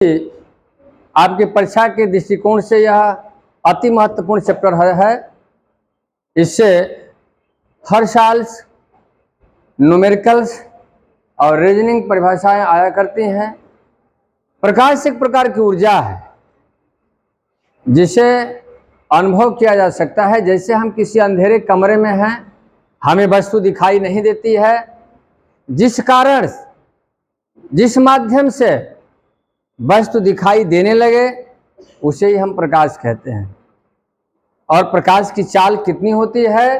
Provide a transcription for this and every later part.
आपके परीक्षा के दृष्टिकोण से यह अति महत्वपूर्ण चैप्टर है। इससे हर साल न्यूमेरिकल्स और रीजनिंग परिभाषाएं आया करती हैं। प्रकाश एक प्रकार की ऊर्जा है जिसे अनुभव किया जा सकता है। जैसे हम किसी अंधेरे कमरे में हैं, हमें वस्तु दिखाई नहीं देती है, जिस कारण जिस माध्यम से वस्तु दिखाई देने लगे उसे ही हम प्रकाश कहते हैं। और प्रकाश की चाल कितनी होती है?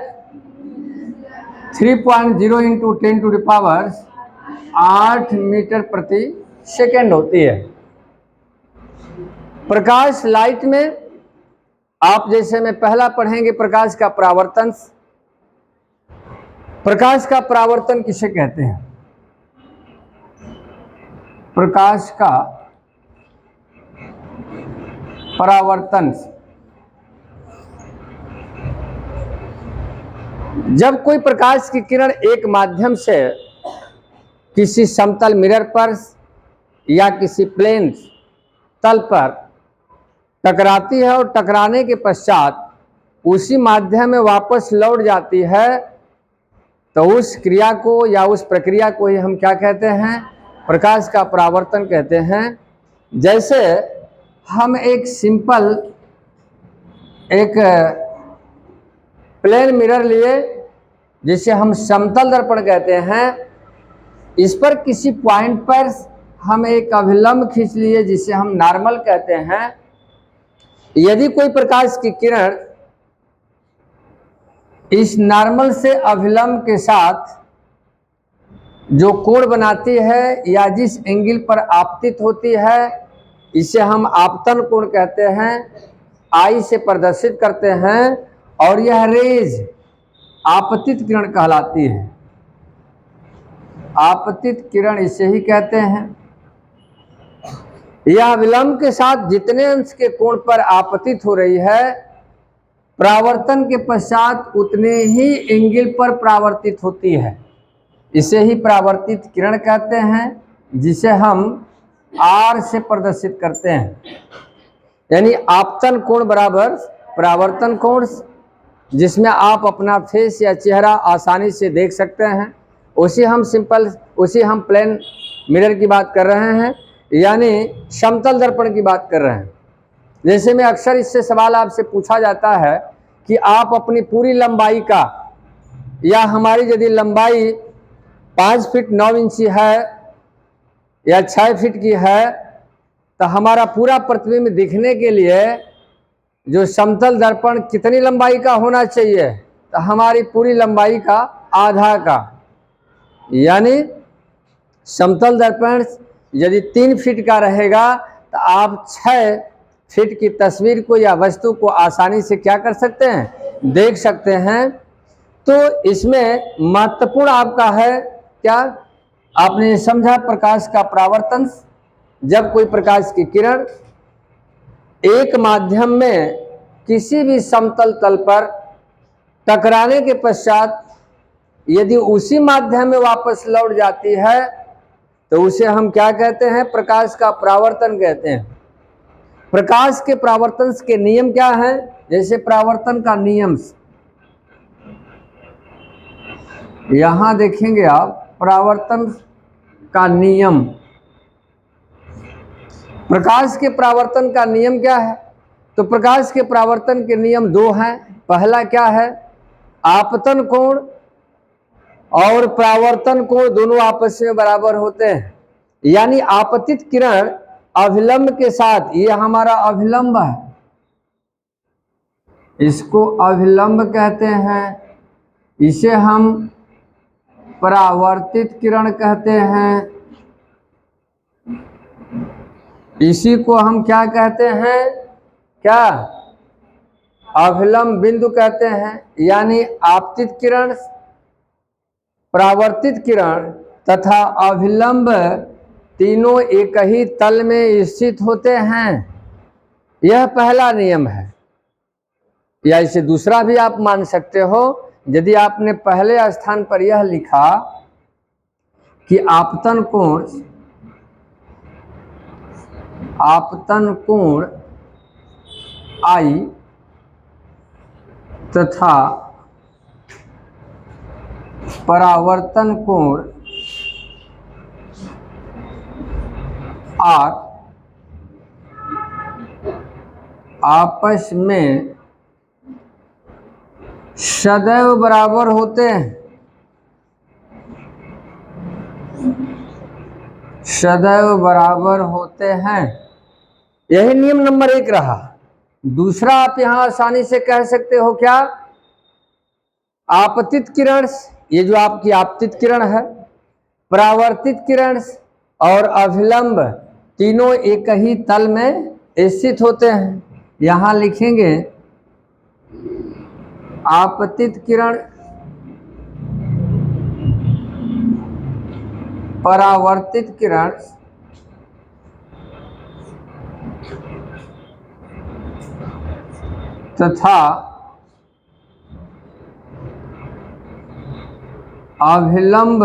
3.0 इंटू 10⁸ मीटर प्रति सेकेंड होती है। प्रकाश लाइट में आप जैसे में पहला पढ़ेंगे प्रकाश का परावर्तन। प्रकाश का परावर्तन किसे कहते हैं? प्रकाश का परावर्तन, जब कोई प्रकाश की किरण एक माध्यम से किसी समतल मिरर पर या किसी प्लेन तल पर टकराती है और टकराने के पश्चात उसी माध्यम में वापस लौट जाती है, तो उस क्रिया को या उस प्रक्रिया को ही हम क्या कहते हैं? प्रकाश का परावर्तन कहते हैं। जैसे हम एक सिंपल एक प्लेन मिरर लिए जिसे हम समतल दर्पण कहते हैं, इस पर किसी पॉइंट पर हम एक अभिलंब खींच लिए जिसे हम नॉर्मल कहते हैं। यदि कोई प्रकाश की किरण इस नॉर्मल से अभिलंब के साथ जो कोण बनाती है या जिस एंगल पर आपतित होती है, इसे हम आपतन कोण कहते हैं, आई से प्रदर्शित करते हैं, और यह रेज आपतित किरण कहलाती है। आपतित किरण इसे ही कहते हैं। यह विलंब के साथ जितने अंश के कोण पर आपतित हो रही है, परावर्तन के पश्चात उतने ही एंगल पर परावर्तित होती है। इसे ही परावर्तित किरण कहते हैं, जिसे हम आर से प्रदर्शित करते हैं। यानी आपतन कोण बराबर परावर्तन कोण, जिसमें आप अपना फेस या चेहरा आसानी से देख सकते हैं, उसी हम प्लेन मिरर की बात कर रहे हैं, यानी समतल दर्पण की बात कर रहे हैं। जैसे में अक्सर इससे सवाल आपसे पूछा जाता है कि आप अपनी पूरी लंबाई का, या हमारी यदि लंबाई 5 फीट 9 इंची है या 6 फीट की है, तो हमारा पूरा प्रतिबिंब दिखने के लिए जो समतल दर्पण कितनी लंबाई का होना चाहिए? तो हमारी पूरी लंबाई का आधा का, यानी समतल दर्पण यदि 3 फीट का रहेगा तो आप 6 फीट की तस्वीर को या वस्तु को आसानी से क्या कर सकते हैं? देख सकते हैं। तो इसमें महत्वपूर्ण आपका है क्या? आपने समझा प्रकाश का परावर्तन। जब कोई प्रकाश की किरण एक माध्यम में किसी भी समतल तल पर टकराने के पश्चात यदि उसी माध्यम में वापस लौट जाती है, तो उसे हम क्या कहते हैं? प्रकाश का परावर्तन कहते हैं। प्रकाश के परावर्तन के नियम क्या हैं? जैसे परावर्तन का नियम यहां देखेंगे आप, परावर्तन का नियम, प्रकाश के परावर्तन का नियम क्या है? तो प्रकाश के परावर्तन के नियम 2 हैं। पहला क्या है? आपतन कोण और परावर्तन कोण दोनों आपस में बराबर होते हैं। यानी आपतित किरण अभिलंब के साथ, ये हमारा अभिलंब है, इसको अभिलंब कहते हैं, इसे हम परावर्तित किरण कहते हैं। इसी को हम क्या कहते हैं? क्या? अभिलंब बिंदु कहते हैं। यानी आपतित किरण, परावर्तित किरण तथा अभिलंब तीनों एक ही तल में स्थित होते हैं। यह पहला नियम है, या इसे दूसरा भी आप मान सकते हो। यदि आपने पहले स्थान पर यह लिखा कि आपतन कोण आपतन कोण I तथा परावर्तन कोण R आपस में सदैव बराबर होते हैं, सदैव बराबर होते हैं। यही नियम नंबर 1 रहा। दूसरा आप यहां आसानी से कह सकते हो क्या, आपतित किरण, ये जो आपकी आपतित किरण है, परावर्तित किरण और अभिलंब तीनों एक ही तल में स्थित होते हैं। यहां लिखेंगे आपतित किरण, परावर्तित किरण तथा अभिलंब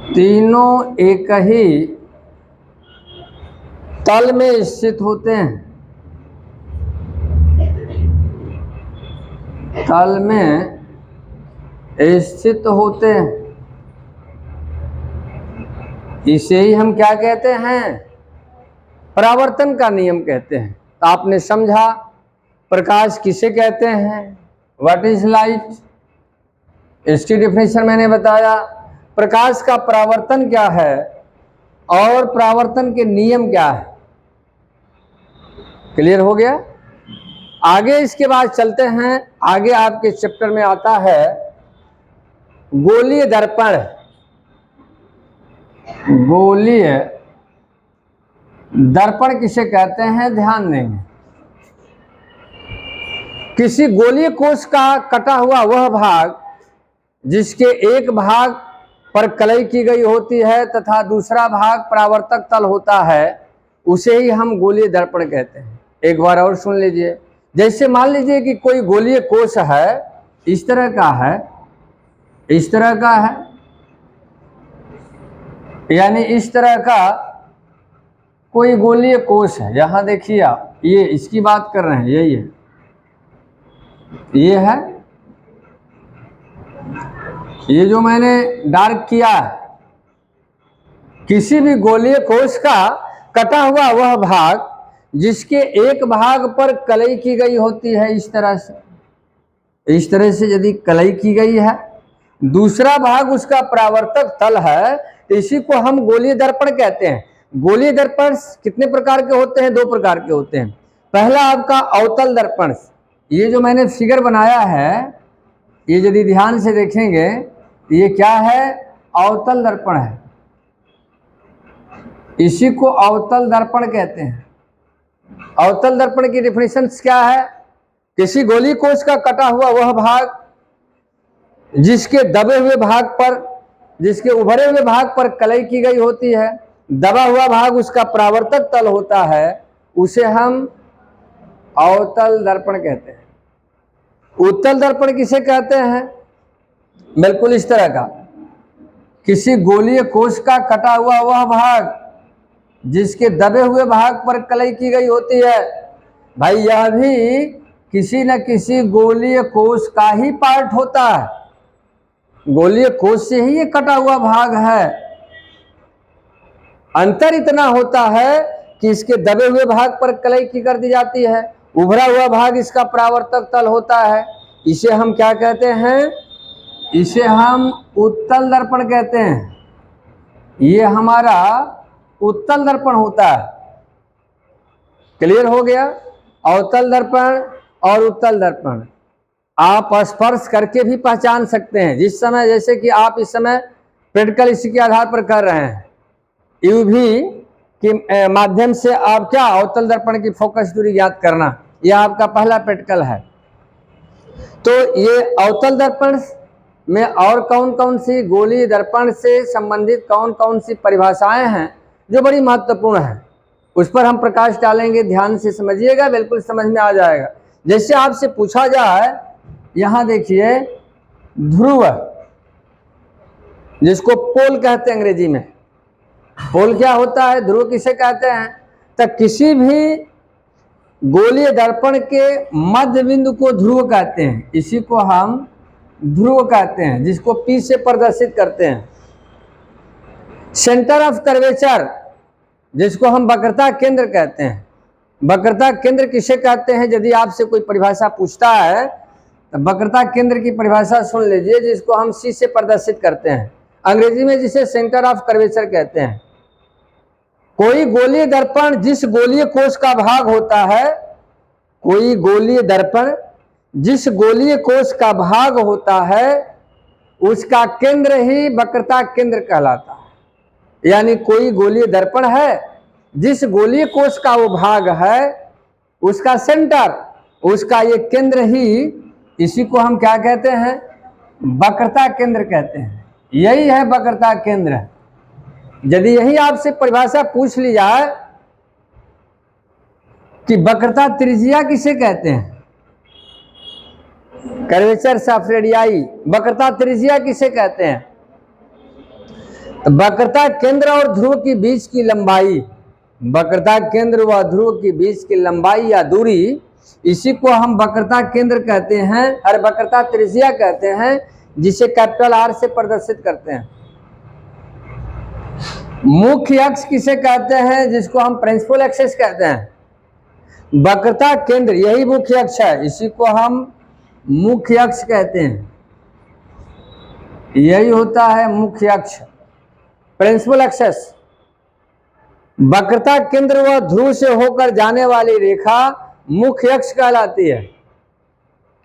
तीनों एक ही तल में स्थित होते हैं, तल में स्थित होते हैं। इसे ही हम क्या कहते हैं, परावर्तन का नियम कहते हैं। तो आपने समझा प्रकाश किसे कहते हैं, व्हाट इज लाइट, इसकी डिफिनेशन मैंने बताया। प्रकाश का परावर्तन क्या है और परावर्तन के नियम क्या है, क्लियर हो गया। आगे इसके बाद चलते हैं, आगे आपके चैप्टर में आता है गोलीय दर्पण। गोलीय दर्पण किसे कहते हैं, ध्यान देंगे। किसी गोलीय कोश का कटा हुआ वह भाग जिसके एक भाग पर कलई की गई होती है तथा दूसरा भाग परावर्तक तल होता है, उसे ही हम गोलीय दर्पण कहते हैं। एक बार और सुन लीजिए। जैसे मान लीजिए कि कोई गोलीय कोश है, इस तरह का है, इस तरह का है, यानी इस तरह का कोई गोलीय कोश है। यहां देखिए आप, ये इसकी बात कर रहे हैं, यही है, ये है, ये जो मैंने डार्क किया है, किसी भी गोलीय कोश का कटा हुआ वह भाग जिसके एक भाग पर कलई की गई होती है, इस तरह से, इस तरह से यदि कलई की गई है, दूसरा भाग उसका परावर्तक तल है, तो इसी को हम गोलीय दर्पण कहते हैं। गोलीय दर्पण कितने प्रकार के होते हैं, 2 प्रकार के होते हैं। पहला आपका अवतल दर्पण, ये जो मैंने फिगर बनाया है, ये यदि ध्यान से देखेंगे, ये क्या है, अवतल दर्पण है, इसी को अवतल दर्पण कहते हैं। अवतल दर्पण की डिफिनेशन क्या है, किसी गोलीय कोश का कटा हुआ वह भाग जिसके दबे हुए भाग पर, जिसके उभरे हुए भाग पर कलई की गई होती है, दबा हुआ भाग उसका परावर्तक तल होता है, उसे हम अवतल दर्पण कहते हैं। उत्तल दर्पण किसे कहते हैं, बिल्कुल इस तरह का, किसी गोलीय कोश का कटा हुआ वह भाग जिसके दबे हुए भाग पर कलई की गई होती है। भाई यह भी किसी न किसी गोलीय कोश का ही पार्ट होता है, गोलीय कोश से ही ये कटा हुआ भाग है। अंतर इतना होता है कि इसके दबे हुए भाग पर कलई की कर दी जाती है, उभरा हुआ भाग इसका परावर्तक तल होता है। इसे हम क्या कहते हैं, इसे हम उत्तल दर्पण कहते हैं। ये हमारा उत्तल दर्पण होता है, क्लियर हो गया। अवतल दर्पण और उत्तल दर्पण आप स्पर्श करके भी पहचान सकते हैं। जिस समय, जैसे कि आप इस समय प्रैक्टिकल इसी के आधार पर कर रहे हैं, यूवी के माध्यम से आप क्या अवतल दर्पण की फोकस दूरी ज्ञात करना, यह आपका पहला प्रैक्टिकल है। तो ये अवतल दर्पण में और कौन कौन सी गोलीय दर्पण से संबंधित कौन कौन सी परिभाषाएं हैं जो बड़ी महत्वपूर्ण है, उस पर हम प्रकाश डालेंगे। ध्यान से समझिएगा, बिल्कुल समझ में आ जाएगा। जैसे आपसे पूछा जाए, यहां देखिए ध्रुव, जिसको पोल कहते हैं अंग्रेजी में, पोल क्या होता है, ध्रुव किसे कहते हैं? तो किसी भी गोलीय दर्पण के मध्य बिंदु को ध्रुव कहते हैं, इसी को हम ध्रुव कहते हैं, जिसको P से प्रदर्शित करते हैं। सेंटर ऑफ कर्वेचर, जिसको हम वक्रता केंद्र कहते हैं। वक्रता केंद्र किसे कहते हैं? यदि आपसे कोई परिभाषा पूछता है तो वक्रता केंद्र की परिभाषा सुन लीजिए, जिसको हम C से प्रदर्शित करते हैं, अंग्रेजी में जिसे सेंटर ऑफ कर्वेचर कहते हैं। कोई गोलीय दर्पण जिस गोलीय कोश का भाग होता है, कोई गोलीय दर्पण जिस गोलीय कोश का भाग होता है, उसका केंद्र ही वक्रता केंद्र कहलाता है। यानी कोई गोलीय दर्पण है, जिस गोलीय कोश का वो भाग है, उसका सेंटर, उसका ये केंद्र ही, इसी को हम क्या कहते हैं? वक्रता केंद्र कहते हैं। यही है वक्रता केंद्र। यदि यही आपसे परिभाषा पूछ ली जाए कि वक्रता त्रिज्या किसे कहते हैं, कर्वेचर ऑफ रेडियाई, वक्रता त्रिज्या किसे कहते हैं? तो वक्रता केंद्र और ध्रुव के बीच की लंबाई, वक्रता केंद्र व ध्रुव के बीच की लंबाई या दूरी, इसी को हम वक्रता केंद्र कहते हैं और वक्रता त्रिज्या कहते हैं, जिसे कैपिटल R से प्रदर्शित करते हैं। मुख्य अक्ष किसे कहते हैं? जिसको हम प्रिंसिपल एक्सिस कहते हैं। वक्रता केंद्र यही मुख्य अक्ष है, इसी को हम मुख्य अक्ष कहते हैं। यही होता है मुख्य अक्ष, प्रिंसिपल एक्सिस। वक्रता केंद्र व ध्रुव से होकर जाने वाली रेखा मुख्य अक्ष कहलाती है।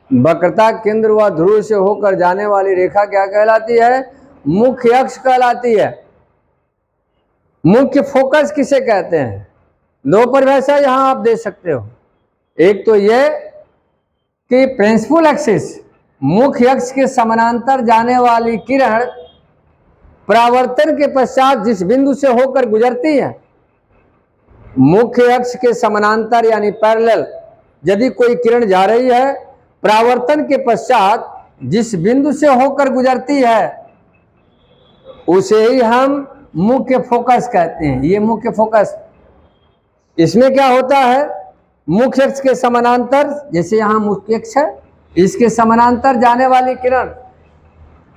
वक्रता केंद्र व ध्रुव से होकर जाने वाली रेखा क्या कहलाती है? मुख्य अक्ष कहलाती है। मुख्य फोकस किसे कहते हैं? दो परिभाषा यहां आप दे सकते हो। एक तो ये कि प्रिंसिपल एक्सिस, मुख्य अक्ष के समानांतर जाने वाली किरण परावर्तन के पश्चात जिस बिंदु से होकर गुजरती है, मुख्य अक्ष के समानांतर यानी पैरेलल यदि कोई किरण जा रही है, परावर्तन के पश्चात जिस बिंदु से होकर गुजरती है, उसे ही हम मुख्य फोकस कहते हैं। ये मुख्य फोकस, इसमें क्या होता है? मुख्य अक्ष के समानांतर, जैसे यहां मुख्य अक्ष है, इसके समानांतर जाने वाली किरण,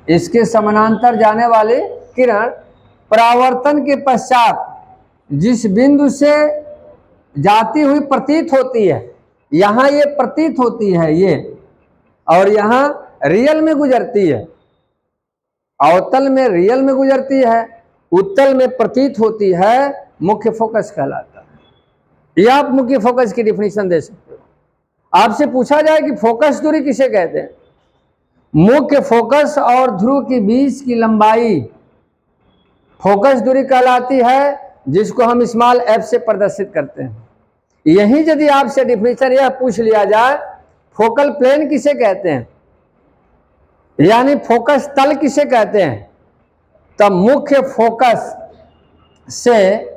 इसके समानांतर जाने वाली किरण परावर्तन के पश्चात जिस बिंदु से जाती हुई प्रतीत होती है, यहां ये प्रतीत होती है ये, और यहां रियल में गुजरती है। अवतल में रियल में गुजरती है, उत्तल में प्रतीत होती है, मुख्य फोकस कहलाता है। यह आप मुख्य फोकस की डिफिनीशन दे सकते हो। आपसे पूछा जाए कि फोकस दूरी किसे कहते हैं? मुख्य फोकस और ध्रुव के बीच की लंबाई फोकस दूरी कहलाती है, जिसको हम स्मॉल f से प्रदर्शित करते हैं। यही यदि आपसे डिफिनीशन यह पूछ लिया जाए, फोकल प्लेन किसे कहते हैं, यानी फोकस तल किसे कहते हैं, तब मुख्य फोकस से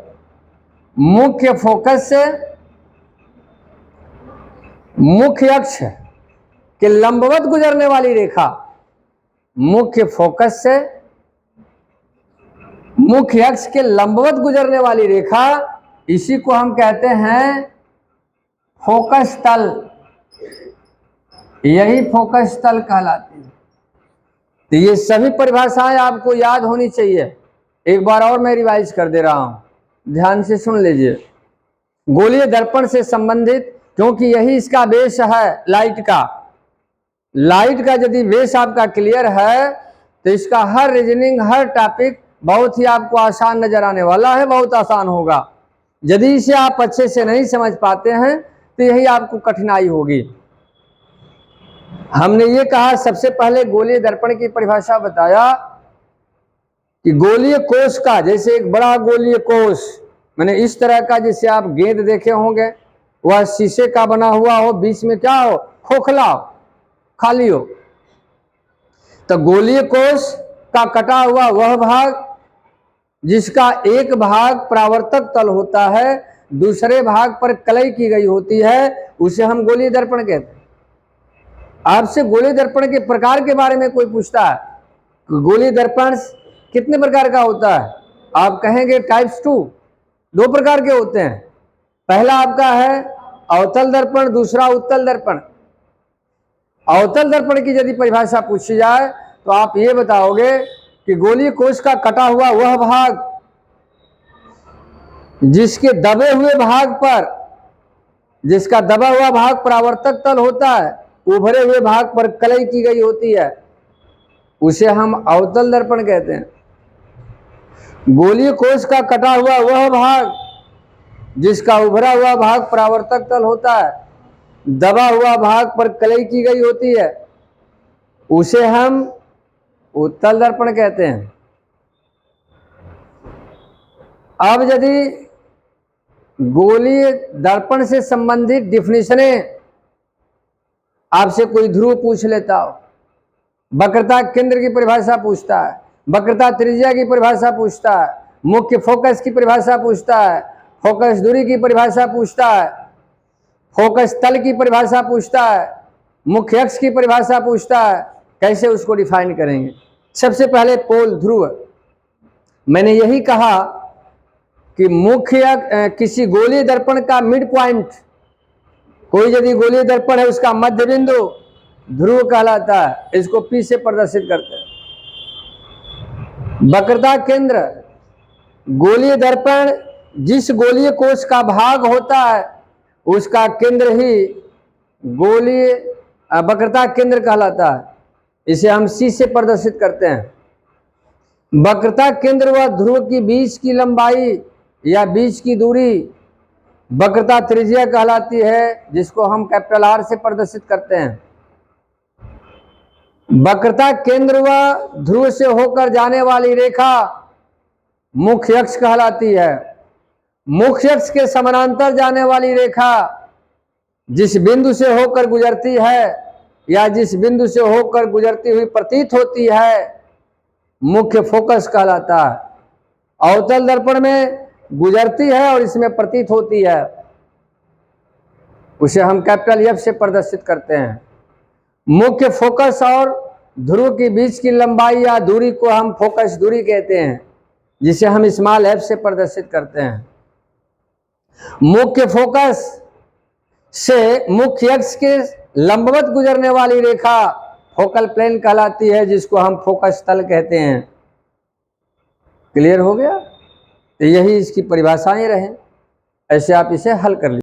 मुख्य अक्ष के लंबवत गुजरने वाली रेखा, मुख्य फोकस से मुख्य अक्ष के लंबवत गुजरने वाली रेखा, इसी को हम कहते हैं फोकस तल। यही फोकस तल कहलाती है। तो ये सभी परिभाषाएं आपको याद होनी चाहिए। एक बार और मैं रिवाइज कर दे रहा हूं, ध्यान से सुन लीजिए। गोलीय दर्पण से संबंधित, क्योंकि यही इसका बेस है लाइट का यदि बेस आपका क्लियर है तो इसका हर रीजनिंग, हर टॉपिक बहुत ही आपको आसान नजर आने वाला है, बहुत आसान होगा। यदि इसे आप अच्छे से नहीं समझ पाते हैं तो यही आपको कठिनाई होगी। हमने ये कहा, सबसे पहले गोलीय दर्पण की परिभाषा बताया कि गोलीय कोश का, जैसे एक बड़ा गोलीय कोश, मैंने इस तरह का, जिसे आप गेंद देखे होंगे, वह शीशे का बना हुआ हो, बीच में क्या हो, खोखला हो, खाली हो। तो गोलीय कोश का कटा हुआ वह भाग जिसका एक भाग परावर्तक तल होता है, दूसरे भाग पर कलई की गई होती है, उसे हम गोलीय दर्पण कहते हैं। आपसे गोलीय दर्पण के प्रकार के बारे में कोई पूछता है, गोलीय दर्पण कितने प्रकार का होता है, आप कहेंगे टाइप्स 2 दो प्रकार के होते हैं। पहला आपका है अवतल दर्पण, दूसरा उत्तल दर्पण। अवतल दर्पण की यदि परिभाषा पूछी जाए तो आप ये बताओगे कि गोलीय कोश का कटा हुआ वह भाग जिसके दबे हुए भाग पर, जिसका दबा हुआ भाग परावर्तक तल होता है, उभरे हुए भाग पर कलई की गई होती है, उसे हम अवतल दर्पण कहते हैं। गोलीय कोश का कटा हुआ वह भाग जिसका उभरा हुआ भाग परावर्तक तल होता है, दबा हुआ भाग पर कलई की गई होती है, उसे हम उत्तल दर्पण कहते हैं। अब यदि गोलीय दर्पण से संबंधित डिफिनेशनें आपसे कोई ध्रुव पूछ लेता हो, वक्रता केंद्र की परिभाषा पूछता है, वक्रता त्रिज्या की परिभाषा पूछता है, मुख्य फोकस की परिभाषा पूछता है, फोकस दूरी की परिभाषा पूछता है, फोकस तल की परिभाषा पूछता है, मुख्य अक्ष की परिभाषा पूछता है, कैसे उसको डिफाइन करेंगे? सबसे पहले पोल ध्रुव। मैंने यही कहा कि मुख्य किसी गोलीय दर्पण का मिड पॉइंट, कोई यदि गोलीय दर्पण है उसका मध्य बिंदु ध्रुव कहलाता है। इसको P से प्रदर्शित करते हैं। वक्रता केंद्र, गोलीय दर्पण जिस गोलीय कोश का भाग होता है उसका केंद्र ही गोलीय वक्रता केंद्र कहलाता है। इसे हम C से प्रदर्शित करते हैं। वक्रता केंद्र व ध्रुव की बीच की लंबाई या बीच की दूरी वक्रता त्रिज्या कहलाती है, जिसको हम कैपिटल R से प्रदर्शित करते हैं। वक्रता केंद्र व ध्रुव से होकर जाने वाली रेखा मुख्य अक्ष कहलाती है। मुख्य अक्ष के समानांतर जाने वाली रेखा जिस बिंदु से होकर गुजरती है या जिस बिंदु से होकर गुजरती हुई प्रतीत होती है, मुख्य फोकस कहलाता है। अवतल दर्पण में गुजरती है और इसमें प्रतीत होती है, उसे हम कैपिटल F से प्रदर्शित करते हैं। मुख्य फोकस और ध्रुव के बीच की लंबाई या दूरी को हम फोकस दूरी कहते हैं, जिसे हम स्मॉल f से प्रदर्शित करते हैं। मुख्य फोकस से मुख्य अक्ष के लंबवत गुजरने वाली रेखा फोकल प्लेन कहलाती है, जिसको हम फोकस तल कहते हैं। क्लियर हो गया? तो यही इसकी परिभाषाएं रहें, ऐसे आप इसे हल कर लीजिए।